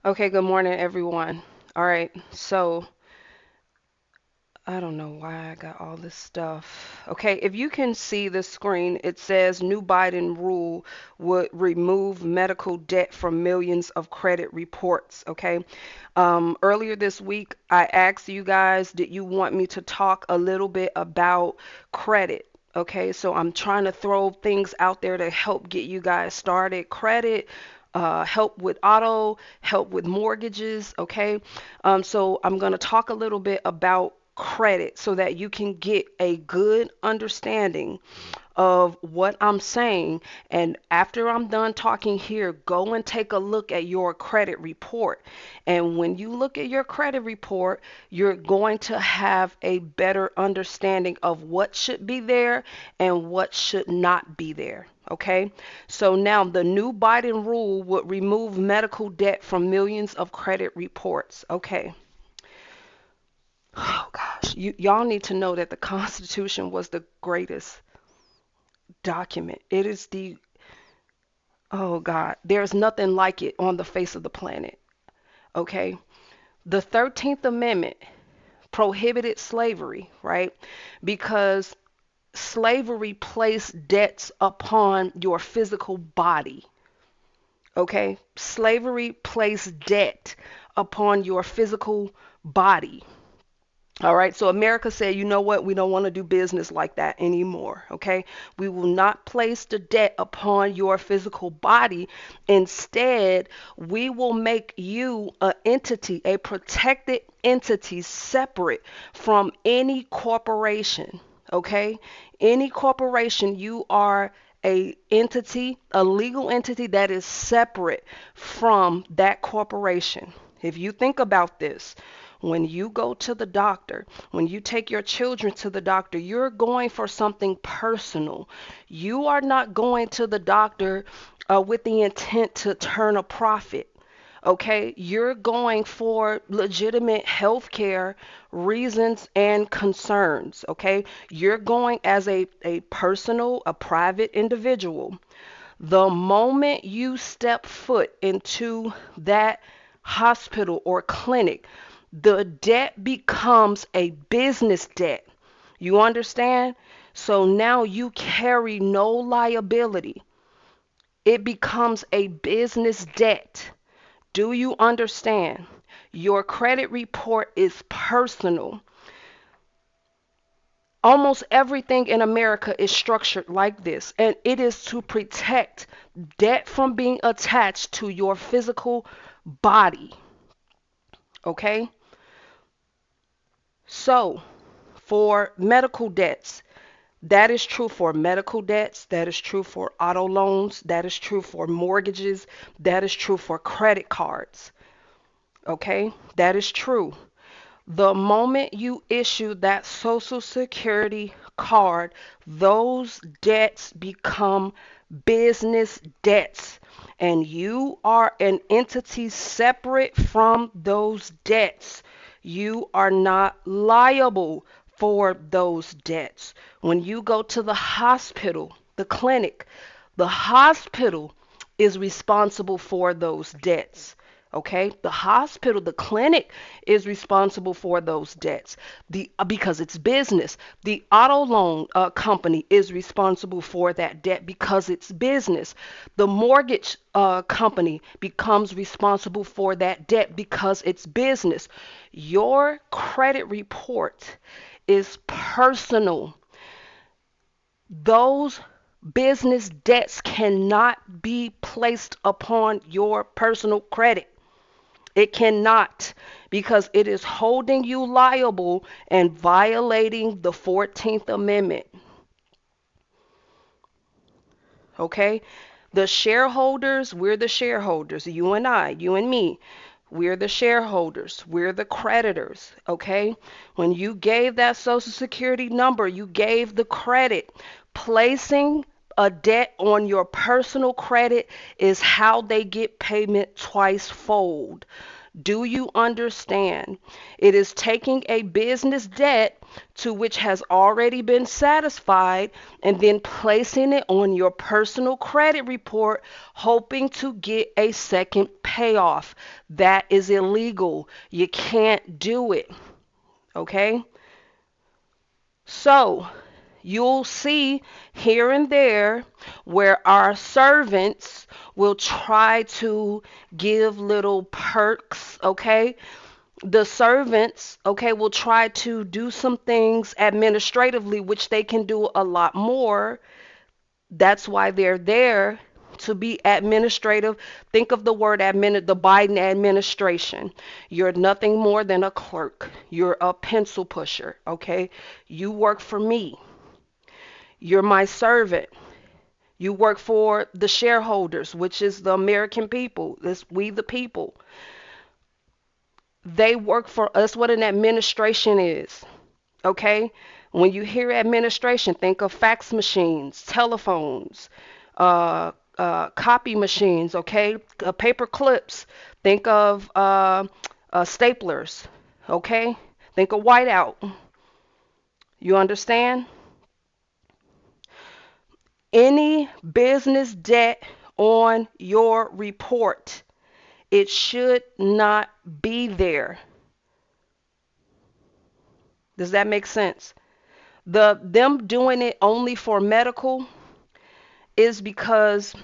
Okay, good morning, everyone. All right, so I don't know why I got all this stuff. Okay, if you can see the screen, it says new Biden rule would remove medical debt from millions of credit reports. Okay, earlier this week, I asked you guys, did you want me to talk a little bit about credit? Okay, so I'm trying to throw things out there to help get you guys started. Credit, help with auto, help with mortgages. Okay, so I'm going to talk a little bit about credit so that you can get a good understanding of what I'm saying. And after I'm done talking here, go and take a look at your credit report. And when you look at your credit report, you're going to have a better understanding of what should be there and what should not be there. Okay, so now the new Biden rule would remove medical debt from millions of credit reports. Okay. Oh gosh, y'all need to know that the Constitution was the greatest document. It is the, oh God, there's nothing like it on the face of the planet. Okay. The 13th Amendment prohibited slavery, right? Because slavery placed debts upon your physical body. Okay. Slavery placed debt upon your physical body. All right, so America said, you know what? We don't want to do business like that anymore. Okay, we will not place the debt upon your physical body. Instead, we will make you an entity, a protected entity, separate from any corporation. Okay, any corporation, you are a entity, a legal entity that is separate from that corporation. If you think about this, when you go to the doctor, when you take your children to the doctor, you're going for something personal. You are not going to the doctor with the intent to turn a profit. Okay, you're going for legitimate healthcare reasons and concerns. Okay, you're going as a personal, a private individual. The moment you step foot into that hospital or clinic, the debt becomes a business debt. You understand? So now you carry no liability. It becomes a business debt. Do you understand? Your credit report is personal. Almost everything in America is structured like this, and it is to protect debt from being attached to your physical body. Okay? So, for medical debts, that is true for medical debts, that is true for auto loans, that is true for mortgages, that is true for credit cards. Okay? That is true. The moment you issue that Social Security card, those debts become business debts. And you are an entity separate from those debts. You are not liable for those debts. When you go to the hospital, the clinic, the hospital is responsible for those debts. Okay, the hospital, the clinic is responsible for those debts. The because it's business. The auto loan company is responsible for that debt because it's business. The mortgage company becomes responsible for that debt because it's business. Your credit report is personal. Those business debts cannot be placed upon your personal credit. It cannot, because it is holding you liable and violating the 14th Amendment. Okay? The shareholders, we're the shareholders, you and I, you and me. We're the shareholders. We're the creditors. Okay? When you gave that Social Security number, you gave the credit. Placing a debt on your personal credit is how they get payment twice fold. Do you understand? It is taking a business debt to which has already been satisfied and then placing it on your personal credit report, hoping to get a second payoff. That is illegal. You can't do it. Okay? So, you'll see here and there where our servants will try to give little perks, okay? The servants, okay, will try to do some things administratively, which they can do a lot more. That's why they're there to be administrative. Think of the word the Biden administration. You're nothing more than a clerk. You're a pencil pusher, okay? You work for me. You're my servant. You work for the shareholders, which is the American people. This we the people. They work for us. What an administration is. Okay? When you hear administration, think of fax machines, telephones, copy machines, okay? Paper clips. Think of staplers, okay? Think of whiteout. You understand? Any business debt on your report, it should not be there. Does that make sense? Them doing it only for medical is because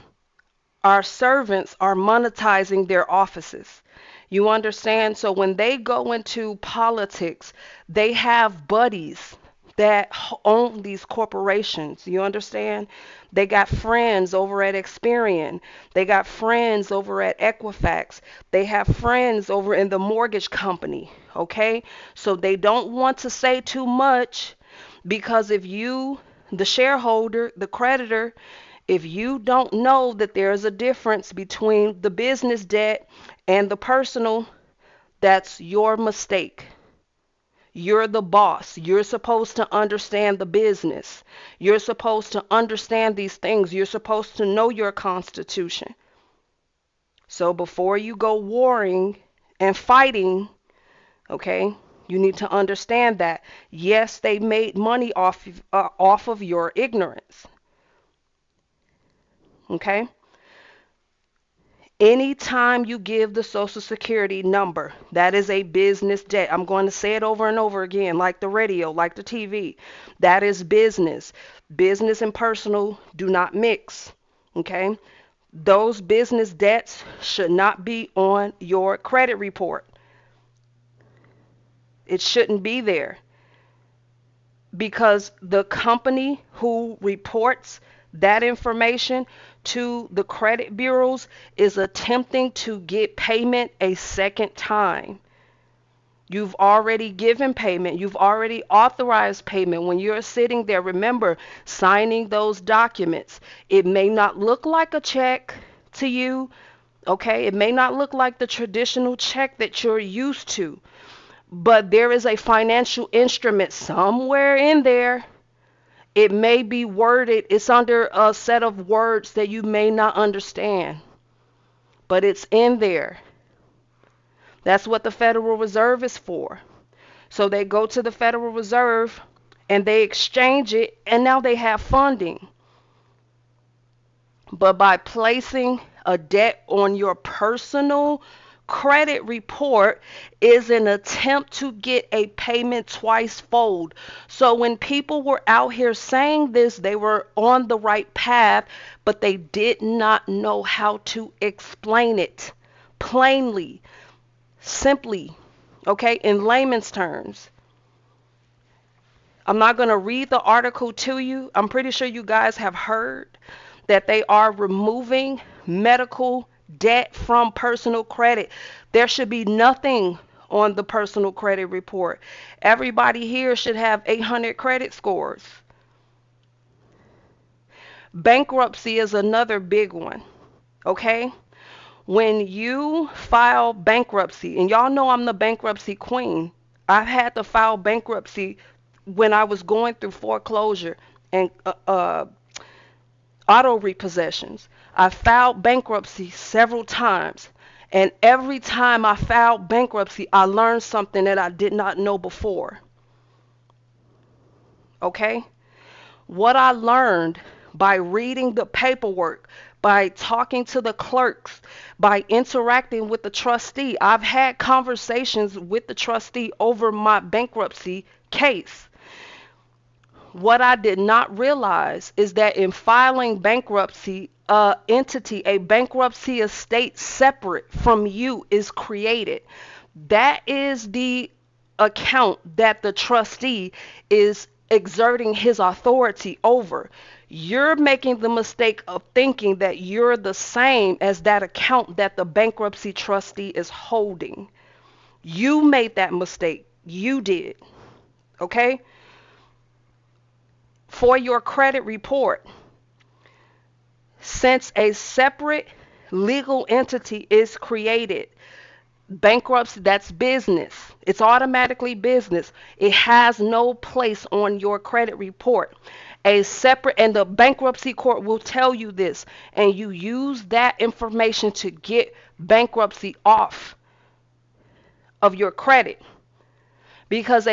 our servants are monetizing their offices. You understand? So when they go into politics, they have buddies that own these corporations. You understand? They got friends over at Experian. They got friends over at Equifax. They have friends over in the mortgage company. Okay? So they don't want to say too much because if you, the shareholder, the creditor, if you don't know that there's a difference between the business debt and the personal, that's your mistake. You're the boss. You're supposed to understand the business. You're supposed to understand these things. You're supposed to know your constitution. So before you go warring and fighting, okay, you need to understand that. Yes, they made money off of your ignorance. Okay? Anytime you give the Social Security number, that is a business debt. I'm going to say it over and over again, like the radio, like the TV. That is business. Business and personal do not mix. Okay? Those business debts should not be on your credit report. It shouldn't be there because the company who reports that information to the credit bureaus is attempting to get payment a second time. You've already given payment. You've already authorized payment. When you're sitting there, remember signing those documents. It may not look like a check to you, okay? It may not look like the traditional check that you're used to, but there is a financial instrument somewhere in there. It may be worded, it's under a set of words that you may not understand, but it's in there. That's what the Federal Reserve is for. So they go to the Federal Reserve and they exchange it, and now they have funding. But by placing a debt on your personal credit report is an attempt to get a payment twice fold. So when people were out here saying this, they were on the right path, but they did not know how to explain it plainly, simply, okay, in layman's terms. I'm not going to read the article to you. I'm pretty sure you guys have heard that they are removing medical debt from personal credit. There should be nothing on the personal credit report. Everybody here should have 800 credit scores. Bankruptcy is another big one, okay? When you file bankruptcy, and y'all know I'm the bankruptcy queen, I've had to file bankruptcy when I was going through foreclosure and auto repossessions. I filed bankruptcy several times, And every time I filed bankruptcy, I learned something that I did not know before. Okay? What I learned by reading the paperwork, by talking to the clerks, by interacting with the trustee. I've had conversations with the trustee over my bankruptcy case. What I did not realize is that in filing bankruptcy, a bankruptcy estate separate from you is created. That is the account that the trustee is exerting his authority over. You're making the mistake of thinking that you're the same as that account that the bankruptcy trustee is holding. You made that mistake. You did. Okay? For your credit report, since a separate legal entity is created, bankruptcy, that's business. It's automatically business. It has no place on your credit report. A separate, and the bankruptcy court will tell you this, and you use that information to get bankruptcy off of your credit, because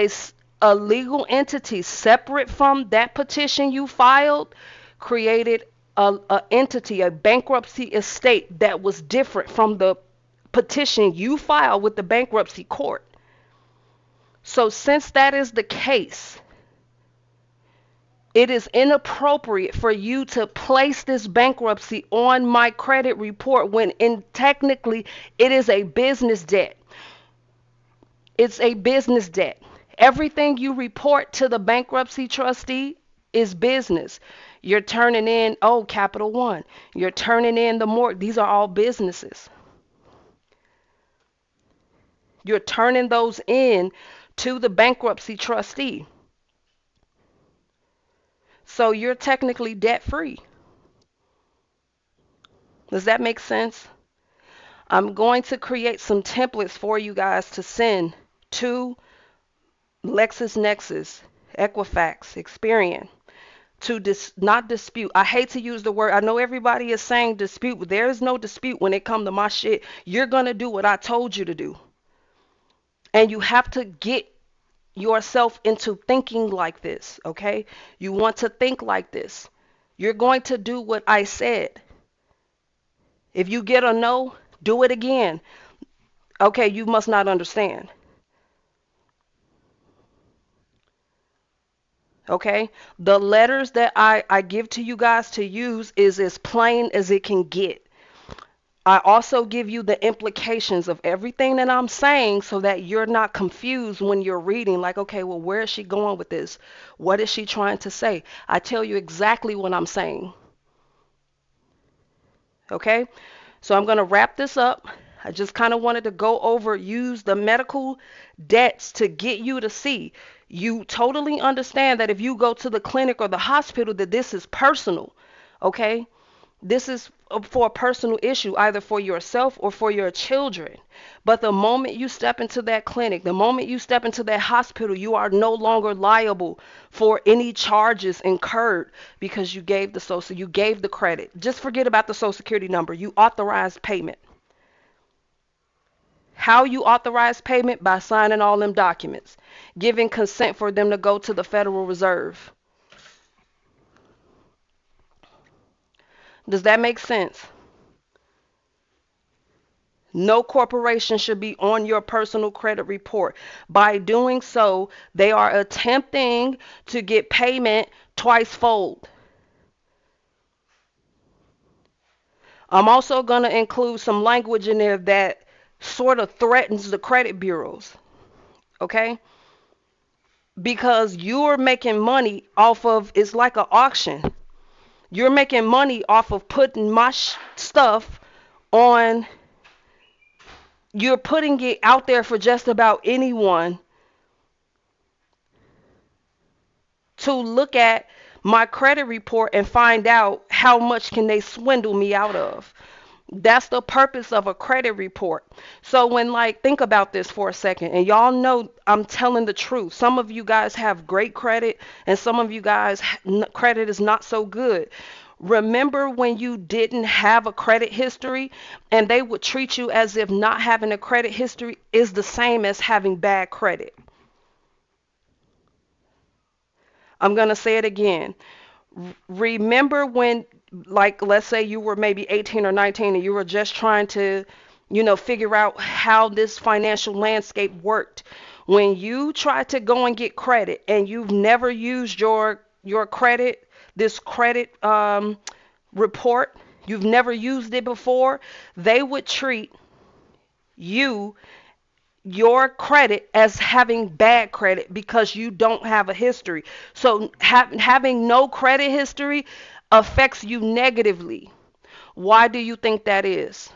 a legal entity separate from that petition you filed created a entity, a bankruptcy estate that was different from the petition you filed with the bankruptcy court. So since that is the case, it is inappropriate for you to place this bankruptcy on my credit report when technically it is a business debt. It's a business debt. Everything you report to the bankruptcy trustee is business. You're turning in, oh, Capital One. You're turning in the mortgage. These are all businesses. You're turning those in to the bankruptcy trustee. So you're technically debt free. Does that make sense? I'm going to create some templates for you guys to send to LexisNexis, Equifax, Experian to not dispute. I hate to use the word. I know everybody is saying dispute, but there is no dispute when it comes to my shit. You're going to do what I told you to do. And you have to get yourself into thinking like this, okay? You want to think like this. You're going to do what I said. If you get a no, do it again. Okay, you must not understand. Okay? The letters that I give to you guys to use is as plain as it can get. I also give you the implications of everything that I'm saying so that you're not confused when you're reading, like, okay, well, where is she going with this? What is she trying to say? I tell you exactly what I'm saying. Okay? So I'm going to wrap this up. I just kind of wanted to go over, use the medical debts to get you to see. You totally understand that if you go to the clinic or the hospital, that this is personal. Okay? This is for a personal issue, either for yourself or for your children. But the moment you step into that clinic, the moment you step into that hospital, you are no longer liable for any charges incurred because you gave the social, you gave the credit. Just forget about the social security number. You authorized payment. How you authorize payment? By signing all them documents, giving consent for them to go to the Federal Reserve. Does that make sense? No corporation should be on your personal credit report. By doing so, they are attempting to get payment twice fold. I'm also going to include some language in there that sort of threatens the credit bureaus. Okay? Because you're making money off of, it's like an auction. You're making money off of putting my stuff on, you're putting it out there for just about anyone to look at my credit report and find out how much can they swindle me out of. That's the purpose of a credit report. So when, like, think about this for a second, and y'all know I'm telling the truth. Some of you guys have great credit and some of you guys credit is not so good. Remember when you didn't have a credit history and they would treat you as if not having a credit history is the same as having bad credit? I'm going to say it again. Remember when, like, let's say you were maybe 18 or 19 and you were just trying to, figure out how this financial landscape worked. When you try to go and get credit and you've never used your credit, this credit report, you've never used it before, they would treat you your credit as having bad credit because you don't have a history. So having no credit history affects you negatively. Why do you think that is?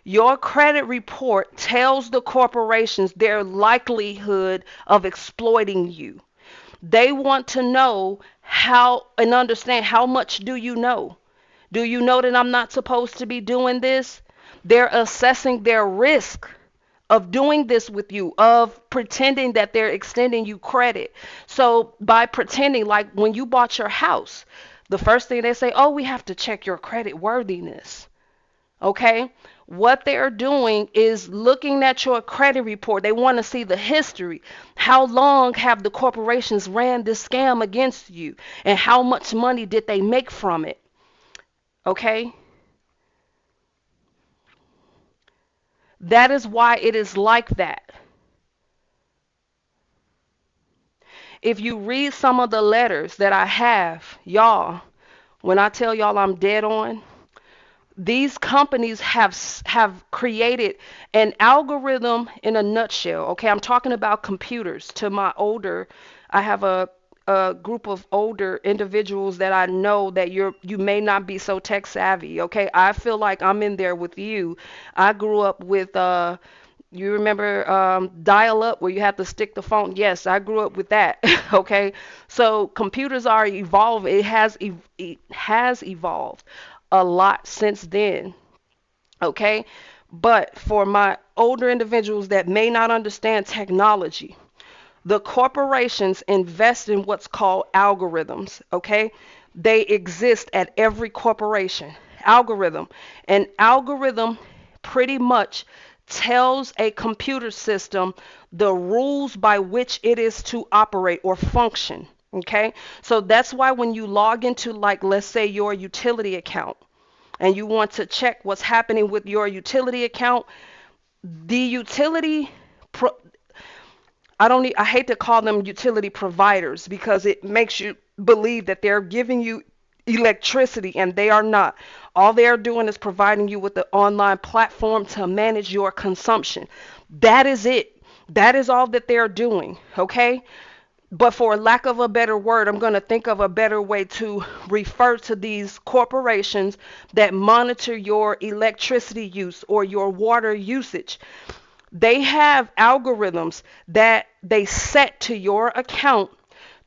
Your credit report tells the corporations their likelihood of exploiting you. They want to know how and understand how much do you know? Do you know that I'm not supposed to be doing this? They're assessing their risk of doing this with you, of pretending that they're extending you credit. So by pretending, like when you bought your house, the first thing they say, oh, we have to check your credit worthiness. Okay? What they're doing is looking at your credit report. They want to see the history. How long have the corporations ran this scam against you? And how much money did they make from it? Okay? That is why it is like that. If you read some of the letters that I have, y'all, when I tell y'all I'm dead on, these companies have created an algorithm in a nutshell. Okay, I'm talking about computers. To my older, I have a group of older individuals that I know that you may not be so tech savvy. Okay, I feel like I'm in there with you. I grew up with you remember dial up where you have to stick the phone? Yes, I grew up with that. Okay, so computers are evolving. It has evolved a lot since then. Okay, but for my older individuals that may not understand technology, the corporations invest in what's called algorithms. Okay, they exist at every corporation. Algorithm. An algorithm pretty much tells a computer system the rules by which it is to operate or function. Okay, so that's why when you log into, like, let's say your utility account and you want to check what's happening with your utility account, the utility pro- I hate to call them utility providers because it makes you believe that they're giving you electricity and they are not. All they are doing is providing you with the online platform to manage your consumption. That is it. That is all that they're doing, okay? But for lack of a better word, I'm going to think of a better way to refer to these corporations that monitor your electricity use or your water usage. They have algorithms that they set to your account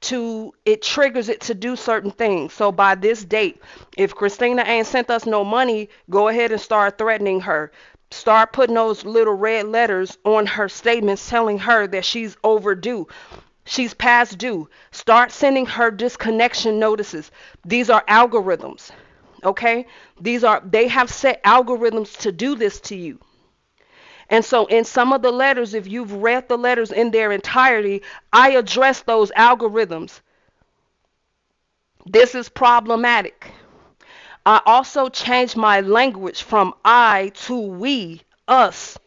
to it triggers it to do certain things. So by this date, if Christina ain't sent us no money, go ahead and start threatening her. Start putting those little red letters on her statements telling her that she's overdue. She's past due. Start sending her disconnection notices. These are algorithms. Okay? They have set algorithms to do this to you. And so in some of the letters, if you've read the letters in their entirety, I address those algorithms. This is problematic. I also changed my language from I to we, us,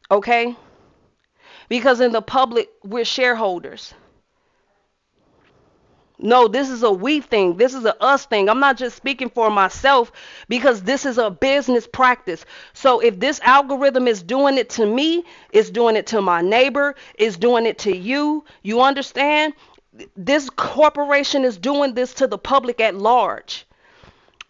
okay? Because in the public, we're shareholders. No, this is a we thing. This is a us thing. I'm not just speaking for myself because this is a business practice. So if this algorithm is doing it to me, it's doing it to my neighbor, it's doing it to you. You understand? This corporation is doing this to the public at large.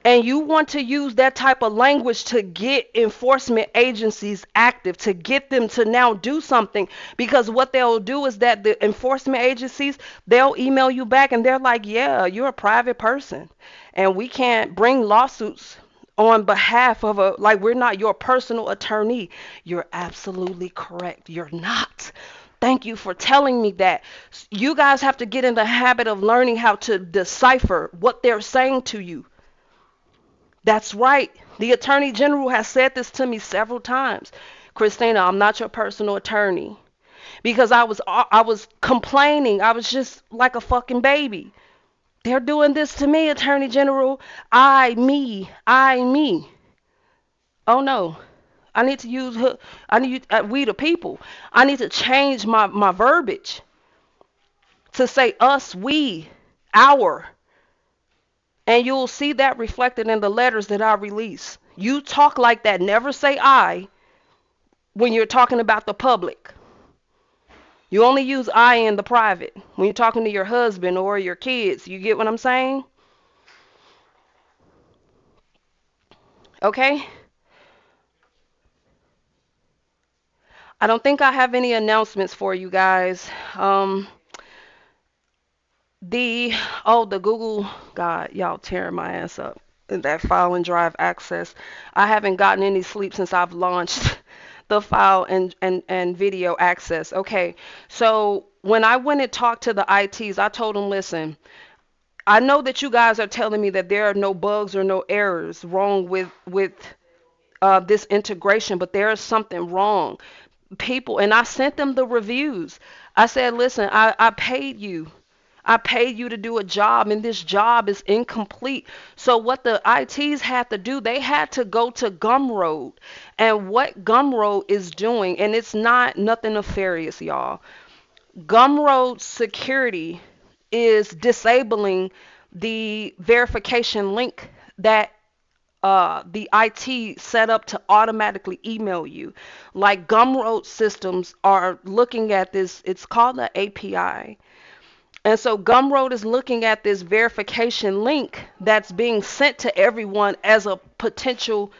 And you want to use that type of language to get enforcement agencies active, to get them to now do something. Because what they'll do is that the enforcement agencies, they'll email you back and they're like, yeah, you're a private person. And we can't bring lawsuits on behalf of like, we're not your personal attorney. You're absolutely correct. You're not. Thank you for telling me that. You guys have to get in the habit of learning how to decipher what they're saying to you. That's right. The attorney general has said this to me several times. Christina, I'm not your personal attorney because I was complaining. I was just like a fucking baby. They're doing this to me, attorney general. I me. Oh no. I need to use I need we the people. I need to change my verbiage to say us, we, our, and you'll see that reflected in the letters that I release. You talk like that. Never say I when you're talking about the public. You only use I in the private when you're talking to your husband or your kids. You get what I'm saying? Okay? I don't think I have any announcements for you guys. The the Google, God, y'all tearing my ass up. That file and drive access. I haven't gotten any sleep since I've launched the file and video access. Okay, so when I went and talked to the ITs, I told them, listen, I know that you guys are telling me that there are no bugs or no errors wrong with this integration, but there is something wrong. People, and I sent them the reviews. I said, listen, I paid you. I paid you to do a job, and this job is incomplete. So what the ITs had to do, they had to go to Gumroad. And what Gumroad is doing, and it's not nothing nefarious, y'all. Gumroad security is disabling the verification link that the IT set up to automatically email you. Like Gumroad systems are looking at this, it's called an API. And so Gumroad is looking at this verification link that's being sent to everyone as a potential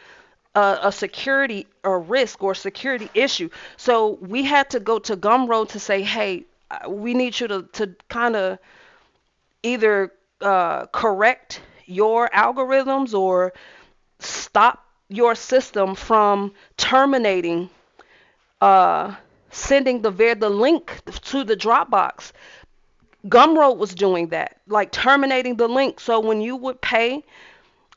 a security or risk or security issue. So we had to go to Gumroad to say, hey, we need you to kind of either correct your algorithms or stop your system from terminating uh, sending the link to the Dropbox. Gumroad was doing that, like terminating the link. So when you would pay,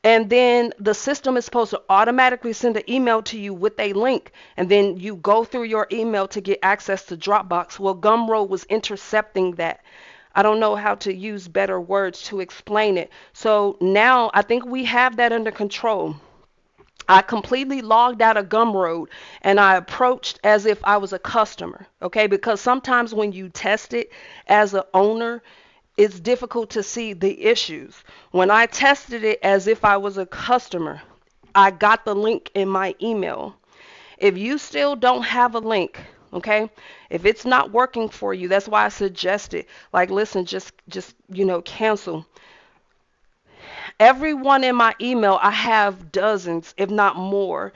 and then the system is supposed to automatically send an email to you with a link, and then you go through your email to get access to Dropbox. Well, Gumroad was intercepting that. I don't know how to use better words to explain it. So now I think we have that under control. I completely logged out of Gumroad and I approached as if I was a customer, okay? Because sometimes when you test it as an owner, it's difficult to see the issues. When I tested it as if I was a customer, I got the link in my email. If you still don't have a link, okay? If it's not working for you, that's why I suggested, like, listen, just cancel. Everyone in my email, I have dozens, if not more,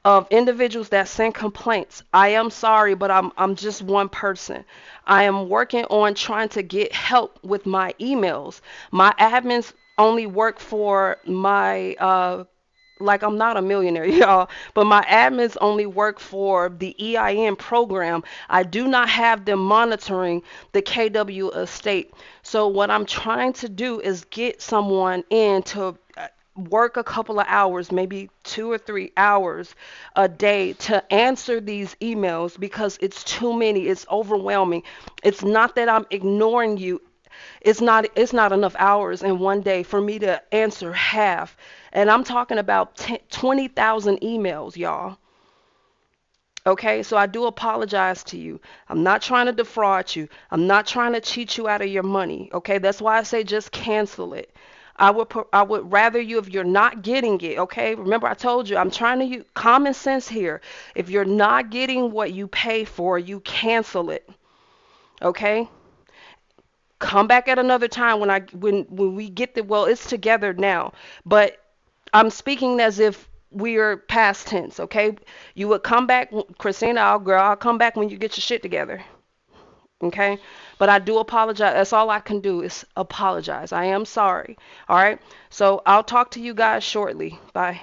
of individuals that send complaints. I am sorry, but I'm just one person. I am working on trying to get help with my emails. My admins only work for my like I'm not a millionaire, y'all, but my admins only work for the EIN program. I do not have them monitoring the KW estate. So what I'm trying to do is get someone in to work a couple of hours, maybe 2 or 3 hours a day to answer these emails because it's too many. It's overwhelming. It's not that I'm ignoring you. It's not enough hours in one day for me to answer half. And I'm talking about 20,000 emails, y'all. Okay, so I do apologize to you. I'm not trying to defraud you. I'm not trying to cheat you out of your money. Okay, that's why I say just cancel it. I would rather you if you're not getting it. Okay, remember I told you I'm trying to use common sense here. If you're not getting what you pay for, you cancel it. Okay, come back at another time when we get the well. It's together now, but I'm speaking as if we're past tense. Okay, you would come back, Christina. I'll come back when you get your shit together. Okay, but I do apologize. That's all I can do is apologize. I am sorry. All right, so I'll talk to you guys shortly. Bye.